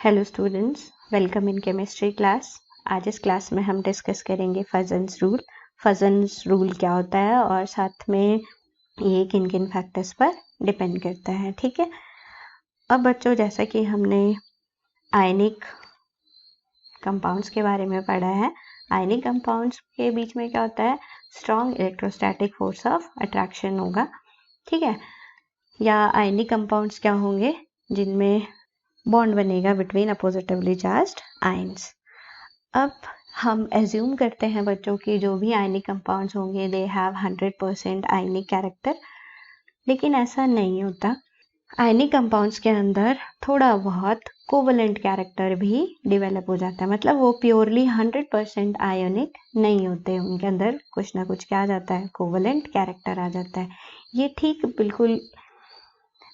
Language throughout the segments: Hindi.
Hello students, welcome in chemistry class. आज इस क्लास में हम डिस्कस करेंगे फजन्स रूल। फजन्स रूल क्या होता है और साथ में ये किन किन फैक्टर्स पर डिपेंड करता है। ठीक है, अब बच्चों जैसा कि हमने आयनिक कंपाउंड्स के बारे में पढ़ा है, आयनिक कंपाउंड्स के बीच में क्या होता है, strong electrostatic force of attraction होगा। ठीक है, या आयनिक कंपाउंड्स क्या होंगे, जिनमें बॉन्ड बनेगा बिटवीन अपोजिटिवली चार्ज्ड आयंस। अब हम एज्यूम करते हैं बच्चों की जो भी आयनिक कंपाउंड्स होंगे दे हैव 100% आयनिक कैरेक्टर, लेकिन ऐसा नहीं होता। आयनिक कंपाउंड्स के अंदर थोड़ा बहुत कोवलेंट कैरेक्टर भी डिवेलप हो जाता है, मतलब वो प्योरली 100% आयोनिक नहीं होते, उनके अंदर कुछ ना कुछ क्या आ जाता है, कोवलेंट कैरेक्टर आ जाता है। ये ठीक बिल्कुल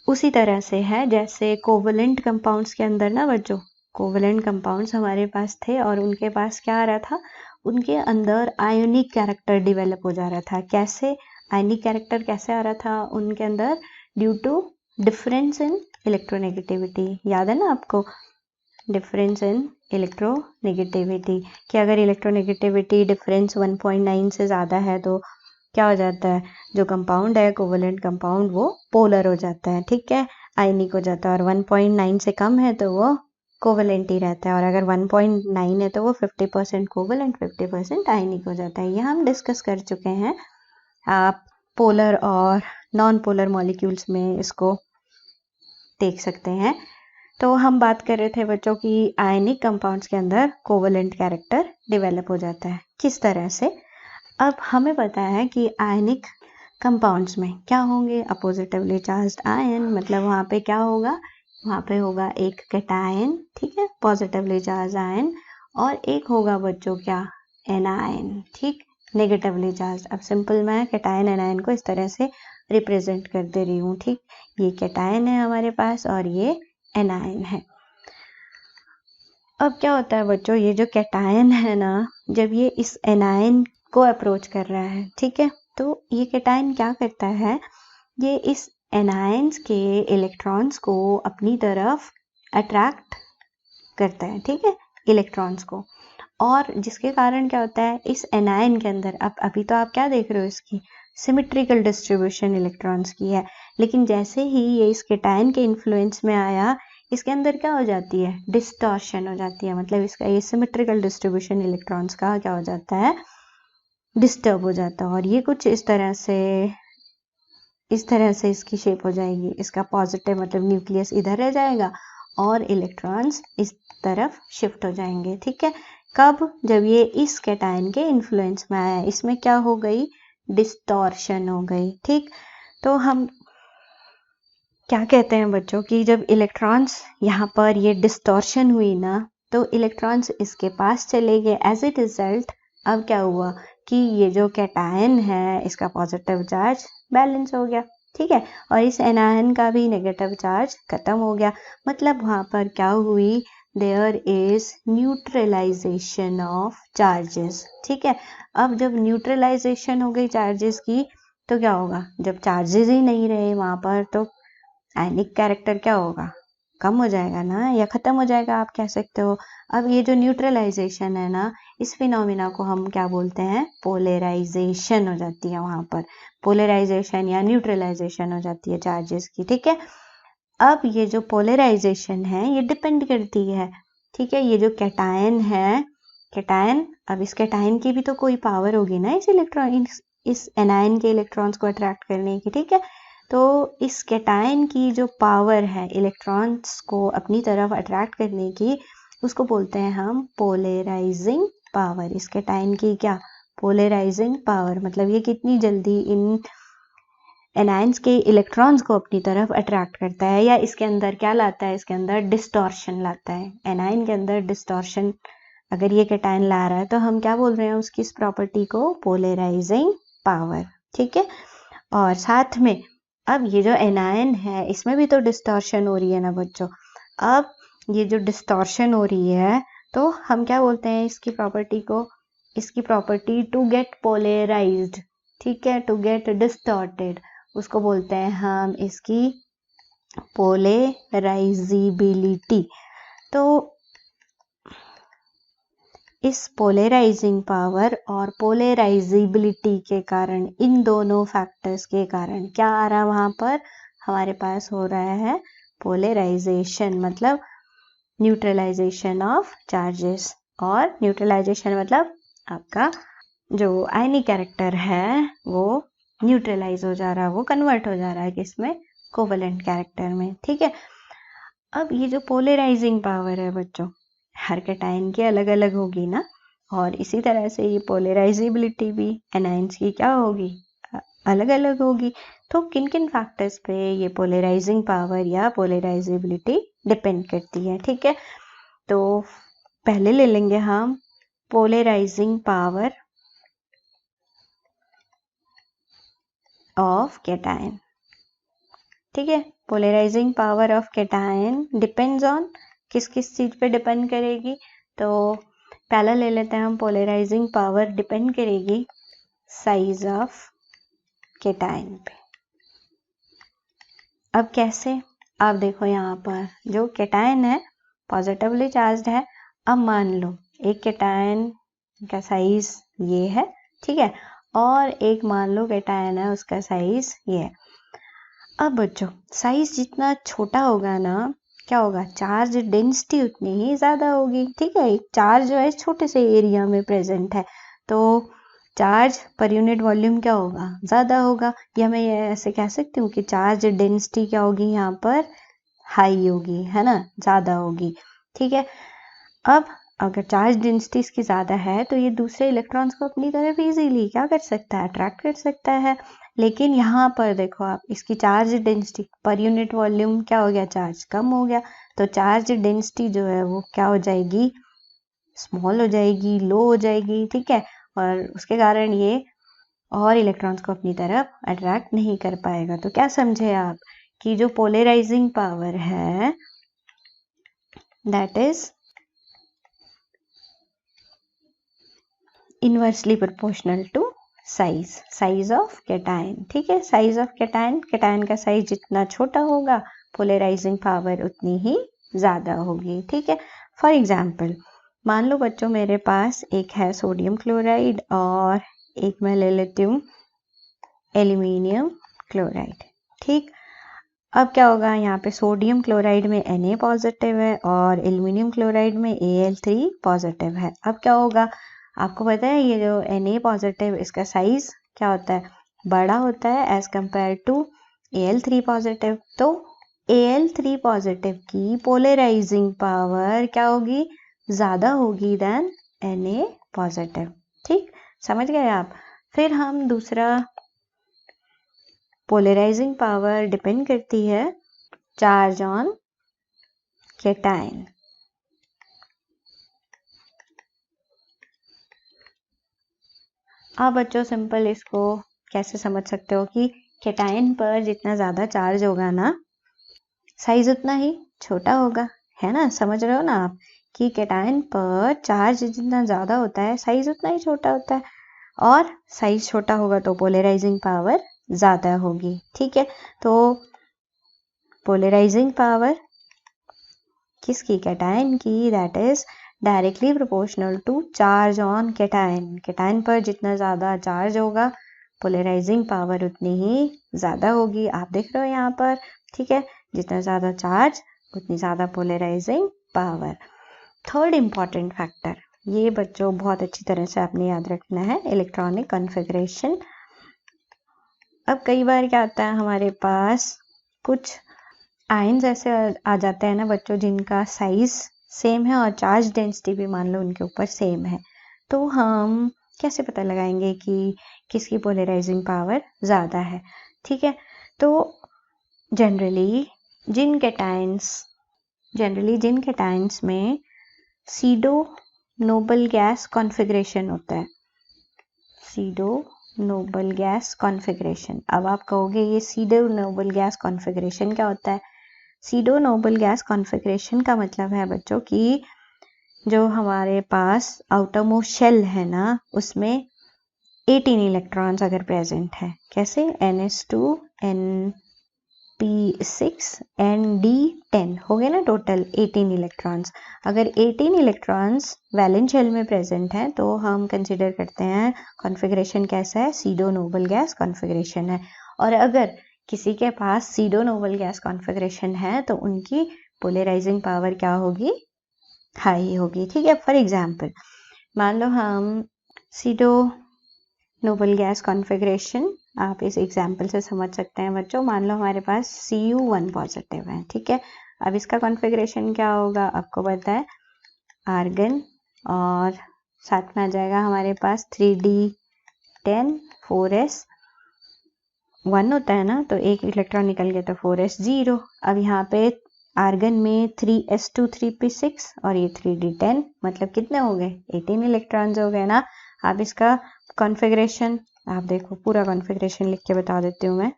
उसी तरह से है जैसे कोवलेंट कंपाउंड्स के अंदर ना बच्चों, कोवलेंट कंपाउंड्स हमारे पास थे और उनके पास क्या आ रहा था, उनके अंदर आयोनिक कैरेक्टर डिवेलप हो जा रहा था। कैसे आयोनिक कैरेक्टर कैसे आ रहा था उनके अंदर, due to difference in electronegativity. याद है ना आपको, डिफरेंस इन इलेक्ट्रोनेगेटिविटी, कि अगर इलेक्ट्रोनेगेटिविटी डिफरेंस 1.9 से ज़्यादा है तो क्या हो जाता है, जो कंपाउंड है कोवलेंट कंपाउंड वो पोलर हो जाता है। ठीक है, आयनिक हो जाता है, और 1.9 से कम है तो वो कोवलेंट ही रहता है, और अगर 1.9 है तो वो 50% कोवलेंट 50% आयनिक हो जाता है। ये हम डिस्कस कर चुके हैं, आप पोलर और नॉन पोलर मॉलिक्यूल्स में इसको देख सकते हैं। तो हम बात कर रहे थे बच्चों की आयनिक कंपाउंड्स के अंदर कोवलेंट कैरेक्टर डिवेलप हो जाता है, किस तरह से। अब हमें पता है कि आयनिक कंपाउंड्स में क्या होंगे, अपोजिटिवली चार्ज्ड आयन, मतलब वहाँ पे क्या होगा, वहाँ पे होगा एक कैटायन, ठीक है, पॉजिटिवली चार्ज आयन, और एक होगा बच्चों क्या, एनायन, ठीक, नेगेटिवली चार्ज। अब सिंपल मैं कैटायन एनायन को इस तरह से रिप्रेजेंट कर दे रही हूँ। ठीक, ये कैटायन है हमारे पास और ये एनायन है। अब क्या होता है बच्चों, ये जो कैटायन है ना, जब ये इस एनायन को अप्रोच कर रहा है, ठीक है, तो ये कैटायन क्या करता है, ये इस एनायंस के इलेक्ट्रॉन्स को अपनी तरफ अट्रैक्ट करता है, ठीक है, इलेक्ट्रॉन्स को, और जिसके कारण क्या होता है, इस एनायन के अंदर, अब अभी तो आप क्या देख रहे हो, इसकी सिमेट्रिकल डिस्ट्रीब्यूशन इलेक्ट्रॉन्स की है, लेकिन जैसे ही ये इस कैटायन के इन्फ्लुएंस में आया, इसके अंदर क्या हो जाती है, डिस्टॉर्शन हो जाती है, मतलब इसका ये सिमेट्रिकल डिस्ट्रीब्यूशन इलेक्ट्रॉन्स का क्या हो जाता है, डिस्टर्ब हो जाता है, और ये कुछ इस तरह से इसकी शेप हो जाएगी। इसका पॉजिटिव मतलब न्यूक्लियस इधर रह जाएगा और इलेक्ट्रॉन्स इस तरफ शिफ्ट हो जाएंगे। ठीक है, कब, जब ये इस कैटायन के इन्फ्लुएंस में आया, इसमें क्या हो गई, डिस्टॉर्शन हो गई। ठीक, तो हम क्या कहते हैं बच्चों की जब इलेक्ट्रॉन्स यहाँ पर ये डिस्टॉर्शन हुई ना, तो इलेक्ट्रॉन्स इसके पास चले गए। एज ए रिजल्ट अब क्या हुआ कि ये जो कैटायन है इसका पॉजिटिव चार्ज बैलेंस हो गया, ठीक है, और इस एनायन का भी नेगेटिव चार्ज खत्म हो गया। मतलब वहाँ पर क्या हुई, there is neutralisation of charges. ठीक है, अब जब न्यूट्रलाइजेशन हो गई चार्जेस की, तो क्या होगा, जब चार्जेस ही नहीं रहे वहाँ पर, तो आयनिक कैरेक्टर क्या होगा, कम हो जाएगा ना, या खत्म हो जाएगा, आप कह सकते हो। अब ये जो न्यूट्रलाइजेशन है ना, इस फिनोमिना को हम क्या बोलते हैं, पोलराइजेशन हो जाती है, वहाँ पर पोलराइजेशन या न्यूट्रलाइजेशन हो जाती है चार्जेस की। ठीक है, अब ये जो पोलराइजेशन है ये डिपेंड करती है, ठीक है, ये जो कैटायन है, कैटायन, अब इस कैटायन की भी तो कोई पावर होगी ना इस इलेक्ट्रॉन, इस एनायन के इलेक्ट्रॉन्स को अट्रैक्ट करने की। ठीक है, तो इस कैटायन की जो पावर है इलेक्ट्रॉन्स को अपनी तरफ अट्रैक्ट करने की, उसको बोलते हैं हम पोलराइजिंग पावर। इस कैटायन की क्या, पोलराइजिंग पावर, मतलब ये कितनी जल्दी इन एनायंस के इलेक्ट्रॉन्स को अपनी तरफ अट्रैक्ट करता है, या इसके अंदर क्या लाता है, इसके अंदर डिस्टॉर्शन लाता है। एनायन के अंदर डिस्टॉर्शन अगर ये कैटायन ला रहा है तो हम क्या बोल रहे हैं उसकी इस प्रॉपर्टी को, पोलराइजिंग पावर। ठीक है, और साथ में अब ये जो एनायन है इसमें भी तो डिस्टॉर्शन हो रही है ना बच्चों। अब ये जो डिस्टॉर्शन हो रही है तो हम क्या बोलते हैं इसकी प्रॉपर्टी को, इसकी प्रॉपर्टी टू गेट पोलराइज्ड, ठीक है, टू गेट डिस्टॉर्टेड, उसको बोलते हैं हम इसकी पोलराइजिबिलिटी। तो इस पोलराइजिंग पावर और पोलराइजिबिलिटी के कारण, इन दोनों फैक्टर्स के कारण क्या आ रहा है वहां पर, हमारे पास हो रहा है पोलराइजेशन, मतलब न्यूट्रलाइजेशन ऑफ चार्जेस। और न्यूट्रलाइजेशन मतलब आपका जो आयनिक कैरेक्टर है वो न्यूट्रलाइज हो जा रहा है, वो कन्वर्ट हो जा रहा है किसमें, कोवेलेंट कैरेक्टर में। ठीक है, अब ये जो पोलराइजिंग पावर है बच्चों, हर कैटायन की अलग अलग होगी ना, और इसी तरह से ये पोलराइजिबिलिटी भी एनायंस की क्या होगी, अलग अलग होगी। तो किन किन फैक्टर्स पे ये पोलराइजिंग पावर या पोलराइजिबिलिटी डिपेंड करती है। ठीक है, तो पहले ले लेंगे हम पोलराइजिंग पावर ऑफ कैटायन। ठीक है, polarising power of cation depends on किस किस चीज पे डिपेंड करेगी। तो पहला ले लेते हैं हम, पोलराइजिंग पावर डिपेंड करेगी साइज ऑफ कैटायन पे। अब कैसे, आप देखो यहाँ पर जो कैटायन है पॉजिटिवली चार्ज्ड है। अब मान लो एक कैटायन का साइज ये है, ठीक है, और एक मान लो कैटायन है उसका साइज ये है। अब बच्चों साइज जितना छोटा होगा ना, क्या होगा, चार्ज डेंसिटी उतनी ही ज्यादा होगी। ठीक है, एक चार्ज जो है छोटे से एरिया में प्रेजेंट है, तो चार्ज पर यूनिट वॉल्यूम क्या होगा, ज्यादा होगा। या मैं ये ऐसे कह सकती हूँ कि चार्ज डेंसिटी क्या होगी यहाँ पर, हाई होगी, है ना, ज्यादा होगी। ठीक है, अब अगर चार्ज डेंसिटी इसकी ज्यादा है तो ये दूसरे इलेक्ट्रॉन्स को अपनी तरफ इजीली क्या कर सकता है, अट्रैक्ट कर सकता है। लेकिन यहाँ पर देखो आप, इसकी charge density per unit volume क्या हो गया, चार्ज कम हो गया, तो चार्ज डेंसिटी जो है वो क्या हो जाएगी, स्मॉल हो जाएगी, लो हो जाएगी। ठीक है, और उसके कारण ये और इलेक्ट्रॉन्स को अपनी तरफ अट्रैक्ट नहीं कर पाएगा। तो क्या समझे आप कि जो पोलराइजिंग पावर है that is inversely proportional to size of cation. ठीक है, साइज ऑफ कैटायन का साइज जितना छोटा होगा पोलराइजिंग पावर उतनी ही ज्यादा होगी। ठीक है, फॉर एग्जाम्पल मान लो बच्चों मेरे पास एक है सोडियम क्लोराइड और एक मैं ले लेती हूँ एल्यूमिनियम क्लोराइड। ठीक, अब क्या होगा, यहाँ पे सोडियम क्लोराइड में Na पॉजिटिव है और एल्यूमिनियम क्लोराइड में Al3 पॉजिटिव है। अब क्या होगा, आपको पता है ये जो Na पॉजिटिव, इसका साइज क्या होता है, बड़ा होता है as compare to Al3 positive. तो Al3 पॉजिटिव की पोलराइजिंग पावर क्या होगी, ज्यादा होगी देन Na पॉजिटिव। ठीक, समझ गए आप। फिर हम दूसरा, पोलराइजिंग पावर डिपेंड करती है चार्ज ऑन कैटायन। आप बच्चों सिंपल इसको कैसे समझ सकते हो कि कैटायन पर जितना ज्यादा चार्ज होगा ना, साइज उतना ही छोटा होगा, है ना, समझ रहे हो ना आप कि कैटायन पर चार्ज जितना ज्यादा होता है साइज उतना ही छोटा होता है, और साइज छोटा होगा तो पोलराइजिंग पावर ज्यादा होगी। ठीक है, तो पोलराइजिंग पावर किसकी, कैटायन की, that is directly proportional to charge on cation. Cation पर जितना ज्यादा चार्ज होगा पोलराइजिंग पावर उतनी ही ज्यादा होगी। आप देख रहे हो यहाँ पर, ठीक है, जितना ज्यादा चार्ज उतनी ज्यादा polarising power. Third important factor, ये बच्चों बहुत अच्छी तरह से आपने याद रखना है, इलेक्ट्रॉनिक कॉन्फ़िगरेशन। अब कई बार क्या होता है, हमारे पास कुछ आयन्स ऐसे आ जाते हैं ना बच्चों जिनका साइज सेम है और चार्ज डेंसिटी भी मान लो उनके ऊपर सेम है, तो हम कैसे पता लगाएंगे कि किसकी पोलराइजिंग पावर ज़्यादा है। ठीक है, तो जनरली जिन कैटायंस में सीडो नोबल गैस कॉन्फ़िगरेशन होता है, सीडो नोबल गैस कॉन्फ़िगरेशन। अब आप कहोगे ये सीडो नोबल गैस कॉन्फ़िगरेशन क्या होता है। सीडो नोबल गैस कॉन्फ़िगरेशन का मतलब है बच्चों कि जो हमारे पास आउटर मोस्ट शेल है ना, उसमें 18 इलेक्ट्रॉन्स अगर प्रेजेंट है, कैसे, NH2 N P6 and D10 हो गए ना, टोटल 18 इलेक्ट्रॉन्स। अगर 18 इलेक्ट्रॉन्स वैलेंस शेल में प्रेजेंट हैं तो हम कंसिडर करते हैं कॉन्फ़िगरेशन कैसा है, सीडो नोबल गैस कॉन्फ़िगरेशन है। और अगर किसी के पास सीडो नोबल गैस कॉन्फ़िगरेशन है तो उनकी पोलराइजिंग पावर क्या होगी, हाई होगी। ठीक है, फॉर एग्जाम्पल मान लो हम सीडो नोबल गैस कॉन्फ़िगरेशन, आप इस एग्जाम्पल से समझ सकते हैं बच्चों। मान लो हमारे पास Cu1 पॉजिटिव है, ठीक है। अब इसका कॉन्फ़िगरेशन क्या होगा, आपको पता है, आर्गन और साथ में आ जाएगा हमारे पास 3D10 4s 1 होता है ना, तो एक इलेक्ट्रॉन निकल गया तो 4s 0। अब यहाँ पे आर्गन में 3s2 3p6 और ये 3d10, मतलब कितने हो गए, 18 इलेक्ट्रॉन्स हो गए ना। आप इसका कॉन्फ़िगरेशन आप देखो, पूरा कॉन्फ़िगरेशन लिख के बता देती हूँ मैं।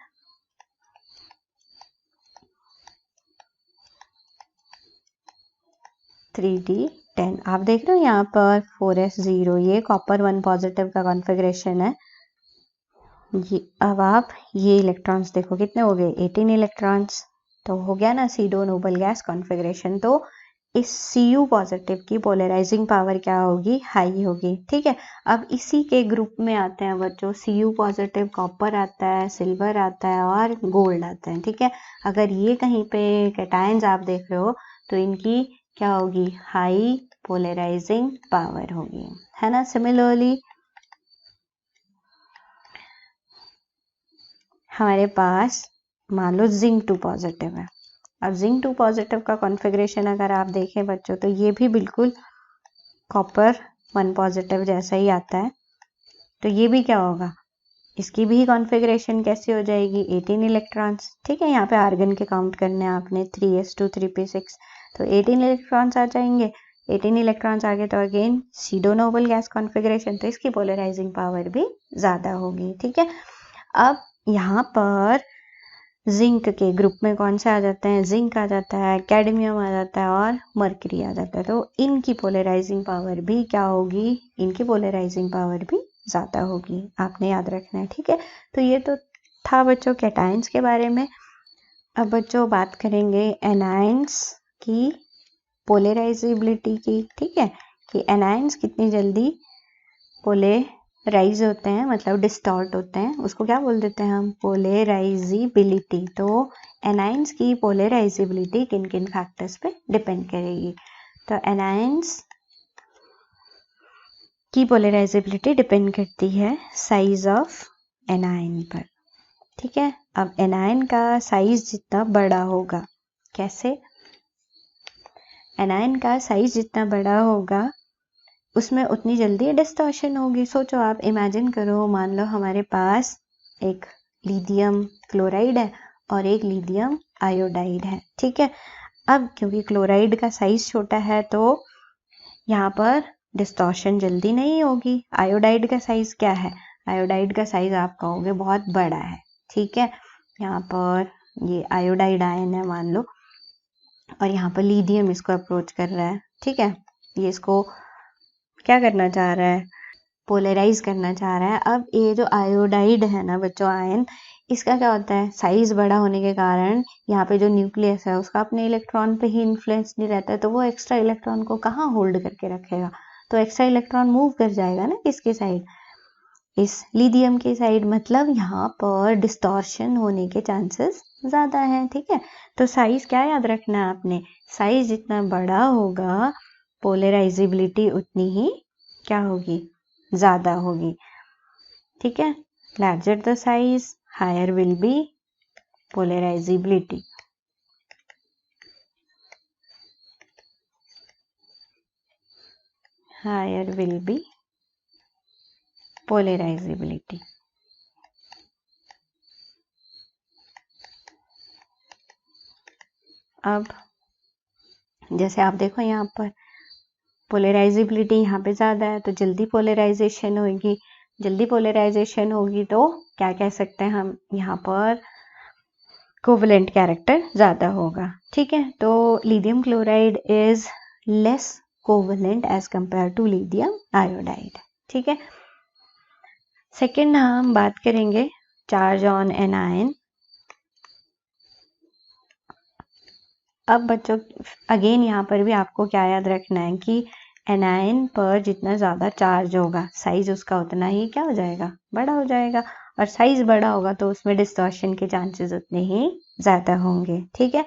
(3d10) आप देख रहे हो यहाँ पर 4s 0, ये कॉपर 1 पॉजिटिव का कॉन्फ़िगरेशन है। ये अब आप ये इलेक्ट्रॉन्स देखो कितने हो गए, 18 इलेक्ट्रॉन्स, तो हो गया ना सीडो नोबल गैस कॉन्फ़िगरेशन। तो इस Cu पॉजिटिव की पोलराइजिंग पावर क्या होगी, हाई होगी। ठीक है, अब इसी के ग्रुप में आते हैं बच्चों Cu पॉजिटिव, कॉपर आता है, सिल्वर आता है और गोल्ड आता है। ठीक है, अगर ये कहीं पे कैटायंस आप देख रहे हो तो इनकी क्या होगी, हाई पोलराइजिंग पावर होगी, है ना। सिमिलरली हमारे पास मान लो जिंक 2 पॉजिटिव है। अब जिंक 2 पॉजिटिव का कॉन्फ़िगरेशन अगर आप देखें बच्चों तो ये भी बिल्कुल कॉपर 1 पॉजिटिव जैसा ही आता है। तो ये भी क्या होगा, इसकी भी कॉन्फ़िगरेशन कैसी हो जाएगी, 18 इलेक्ट्रॉन्स। ठीक है, यहाँ पे आर्गन के काउंट करने हैं आपने, 3s2 3p6, तो 18 इलेक्ट्रॉन्स आ जाएंगे। 18 इलेक्ट्रॉन्स आ गए तो again pseudo noble gas configuration, तो इसकी पोलराइजिंग पावर भी ज़्यादा होगी। ठीक है, अब यहाँ पर जिंक के ग्रुप में कौन से आ जाते हैं, जिंक आ जाता है, कैडमियम आ जाता है और मर्करी आ जाता है। तो इनकी पोलराइजिंग पावर भी क्या होगी, इनकी पोलराइजिंग पावर भी ज़्यादा होगी, आपने याद रखना है। ठीक है, तो ये तो था बच्चों कैटायंस के बारे में। अब बच्चों बात करेंगे एनायंस की पोलराइजेबिलिटी की। ठीक है, कि एनायंस कितनी जल्दी पोलराइज होते हैं, मतलब डिस्टॉर्ट होते हैं, उसको क्या बोल देते हैं हम, पोलराइजेबिलिटी। तो एनायंस की पोलराइजेबिलिटी किन किन फैक्टर्स पे डिपेंड करेगी, तो एनायंस की पोलराइजेबिलिटी डिपेंड करती है साइज ऑफ एनायन पर। ठीक है, अब एनायन का साइज जितना बड़ा होगा, कैसे, एनायन का साइज जितना बड़ा होगा उसमें उतनी जल्दी डिस्टॉर्शन होगी। सोचो आप, इमेजिन करो, मान लो हमारे पास एक लिथियम क्लोराइड है और एक लिथियम आयोडाइड है। ठीक है, अब क्योंकि क्लोराइड का साइज छोटा है तो यहाँ पर डिस्टॉर्शन जल्दी नहीं होगी। आयोडाइड का साइज क्या है, आयोडाइड का साइज आप कहोगे बहुत बड़ा है। ठीक है, यहाँ पर ये आयोडाइड आयन है मान लो, और यहाँ पर लिथियम इसको अप्रोच कर रहा है। ठीक है, ये इसको क्या करना चाह रहा है, पोलराइज करना चाह रहा है। अब ये जो आयोडाइड है ना बच्चों, आयन, इसका क्या होता है, साइज बड़ा होने के कारण यहाँ पे जो न्यूक्लियस है उसका अपने इलेक्ट्रॉन पे ही इन्फ्लुएंस नहीं रहता है, तो वो एक्स्ट्रा इलेक्ट्रॉन को कहाँ होल्ड करके रखेगा, तो एक्स्ट्रा इलेक्ट्रॉन मूव कर जाएगा ना किसके साइड, इस लिथियम के साइड, मतलब यहाँ पर डिस्टॉर्शन होने के चांसेस ज़्यादा हैं। ठीक है, तो साइज क्या याद रखना है आपने, साइज जितना बड़ा होगा पोलराइजेबिलिटी उतनी ही क्या होगी, ज़्यादा होगी। ठीक है, larger the size higher will be polarisability. Higher will be polarisability. अब जैसे आप देखो यहाँ पर पोलराइजेबिलिटी यहाँ पे ज़्यादा है तो जल्दी पोलराइजेशन होगी, जल्दी पोलराइजेशन होगी तो क्या कह सकते हैं हम, यहाँ पर कोवेलेंट कैरेक्टर ज़्यादा होगा। ठीक है, तो lithium chloride is less covalent as compare to lithium iodide. ठीक है, सेकेंड हम बात करेंगे चार्ज ऑन एन आयन। अब बच्चों अगेन यहाँ पर भी आपको क्या याद रखना है कि एनायन पर जितना ज़्यादा चार्ज होगा साइज उसका उतना ही क्या हो जाएगा, बड़ा हो जाएगा। और साइज बड़ा होगा तो उसमें डिस्टॉर्शन के चांसेस उतने ही ज़्यादा होंगे, ठीक है,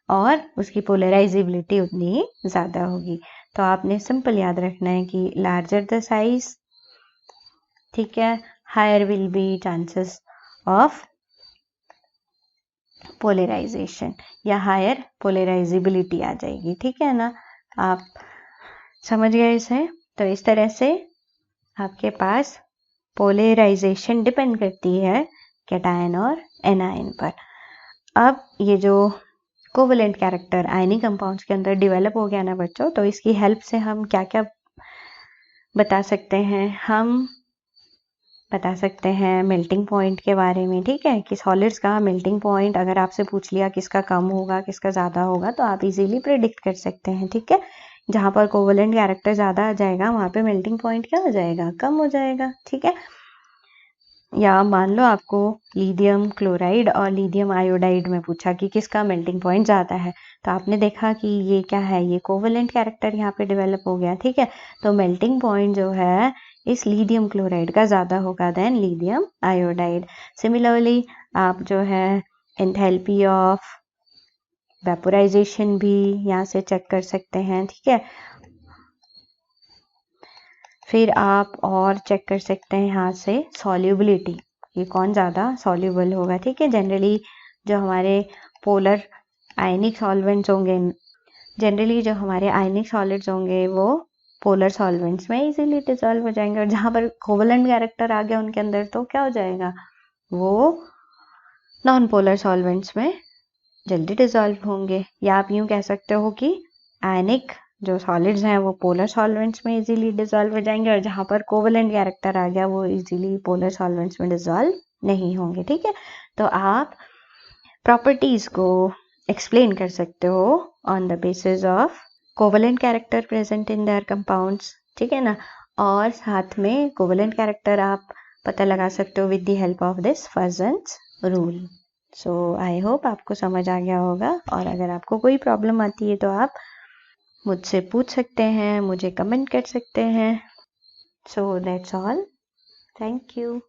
और उसकी पोलराइजेबिलिटी उतनी ही ज़्यादा होगी। तो आपने सिंपल याद रखना है कि लार्जर द साइज, ठीक है, higher will be chances of polarisation या हायर पोलराइजेबिलिटी आ जाएगी, ठीक है ना। आप समझ गए इसे। तो इस तरह से आपके पास पोलराइजेशन डिपेंड करती है कैटायन और एनायन पर। अब ये जो कोवेलेंट कैरेक्टर आयनिक कंपाउंड्स के अंदर डेवलप हो गया ना बच्चों, तो इसकी हेल्प से हम क्या क्या बता सकते हैं, हम बता सकते हैं मेल्टिंग पॉइंट के बारे में, ठीक है, कि सॉलिड्स का मेल्टिंग पॉइंट अगर आपसे पूछ लिया किसका कम होगा किसका ज़्यादा होगा तो आप इजीली प्रेडिक्ट कर सकते हैं, ठीक है। जहाँ पर कोवेलेंट कैरेक्टर ज़्यादा आ जाएगा वहाँ पे मेल्टिंग पॉइंट क्या हो जाएगा, कम हो जाएगा, ठीक है। या मान लो आपको लिथियम क्लोराइड और लिथियम आयोडाइड में पूछा कि किसका मेल्टिंग पॉइंट ज़्यादा है, तो आपने देखा कि ये क्या है, ये कोवेलेंट कैरेक्टर यहाँ पे डेवलप हो गया, ठीक है। तो मेल्टिंग पॉइंट जो है इस लिथियम क्लोराइड का ज़्यादा होगा देन लिथियम आयोडाइड। सिमिलरली आप जो है एंथैल्पी ऑफ वेपोराइजेशन भी यहाँ से चेक कर सकते हैं, ठीक है। फिर आप और चेक कर सकते हैं यहाँ से सॉल्युबिलिटी, ये कौन ज़्यादा सॉल्युबल होगा, ठीक है। जनरली जो हमारे पोलर आयनिक सॉल्वेंट्स होंगे, जनरली जो हमारे आयनिक सॉलिड्स होंगे वो पोलर सॉल्वेंट्स में इजीली डिसॉल्व हो जाएंगे, और जहाँ पर कोवेलेंट कैरेक्टर आ गया उनके अंदर तो क्या हो जाएगा, वो नॉन पोलर सॉल्वेंट्स में जल्दी डिसॉल्व होंगे। या आप यूँ कह सकते हो कि आयनिक जो सॉलिड्स हैं वो पोलर सॉल्वेंट्स में इजीली डिसॉल्व हो जाएंगे, और जहाँ पर कोवेलेंट कैरेक्टर आ गया वो इजीली पोलर सॉल्वेंट्स में डिसॉल्व नहीं होंगे, ठीक है। तो आप प्रॉपर्टीज को एक्सप्लेन कर सकते हो on the basis of covalent character present in their compounds, ठीक है ना। और साथ में कोवेलेंट कैरेक्टर आप पता लगा सकते हो with the help of this Fajans rule. So I hope आपको समझ आ गया होगा, और अगर आपको कोई प्रॉब्लम आती है तो आप मुझसे पूछ सकते हैं, मुझे कमेंट कर सकते हैं। So that's all, thank you.